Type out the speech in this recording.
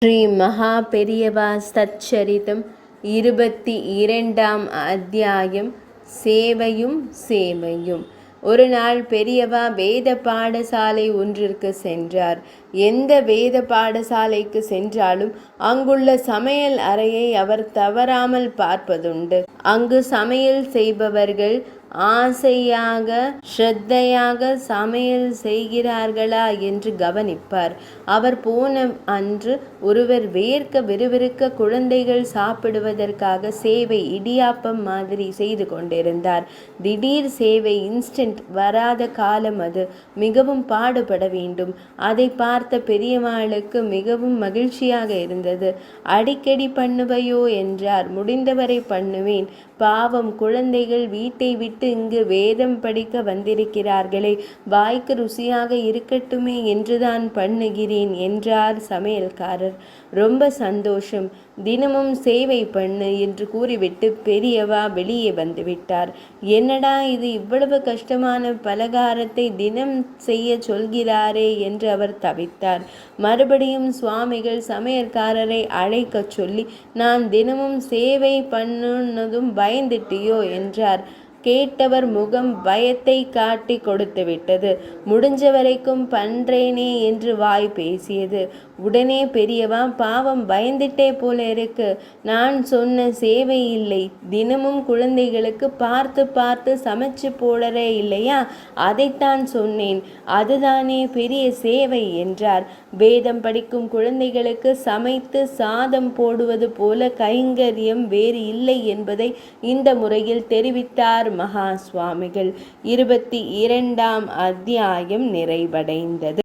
ஸ்ரீ மகா பெரியவா சச்சரிதம் 22ஆம் அத்தியாயம். சேவையும் சேவையும். ஒரு நாள் பெரியவா வேத பாடசாலை ஒன்றிற்கு சென்றார். எந்த வேத பாடசாலைக்கு சென்றாலும் அங்குள்ள சமையல் அறையை அவர் தவறாமல் பார்ப்பதுண்டு. அங்கு சமையல் செய்பவர்கள் ஆசையாக ஸ்ரத்தையாக சமையல் செய்கிறார்களா என்று கவனிப்பார். அவர் போன அன்று ஒருவர் வேர்க்க விறுவிறுக்க குழந்தைகள் சாப்பிடுவதற்காக சேவை இடியாப்பம் மாதிரி செய்து கொண்டிருந்தார். திடீர் சேவை இன்ஸ்டன்ட் வராத காலம் அது. மிகவும் பாடுபட வேண்டும். அதை பார்த்த பெரியம்மாளுக்கு மிகவும் மகிழ்ச்சியாக இருந்தது. அடிக்கடி பண்ணுவையோ என்றார். முடிந்தவரை பண்ணுவேன். பாவம் குழந்தைகள் வீட்டை விட்டு இங்கு வேதம் படிக்க வந்திருக்கிறார்களே, வாய்க்கு ருசியாக இருக்கட்டுமே என்றுதான் பண்ணுகிறேன் என்றார் சமையல்காரர். ரொம்ப சந்தோஷம், தினமும் சேவை பண்ணு என்று கூறிவிட்டு பெரியவா வெளியே வந்துவிட்டார். என்னடா இது, இவ்வளவு கஷ்டமான பலகாரத்தை தினம் செய்ய சொல்கிறாரே என்று அவர் தவித்தார். மறுபடியும் சுவாமிகள் சமையற்காரரை அழைக்க சொல்லி, நான் தினமும் சேவை பண்ணுனதும் பயந்துட்டியோ என்றார். கேட்டவர் முகம் பயத்தை காட்டி கொடுத்து விட்டது. முடிஞ்ச வரைக்கும் பண்றேனே என்று வாய் பேசியது. உடனே பெரியவா, பாவம் பயந்துட்டே போல இருக்கு. நான் சொன்ன சேவை இல்லை, தினமும் குழந்தைகளுக்கு பார்த்து பார்த்து சமைச்சு போடறே இல்லையா, அதைத்தான் சொன்னேன். அதுதானே பெரிய சேவை என்றார். வேதம் படிக்கும் குழந்தைகளுக்கு சமைத்து சாதம் போடுவது போல கைங்கரியம் வேறு இல்லை என்பதை இந்த முறையில் தெரிவித்தார் மகா சுவாமிகள். 22ஆம் அத்தியாயம் நிறைவடைந்தது.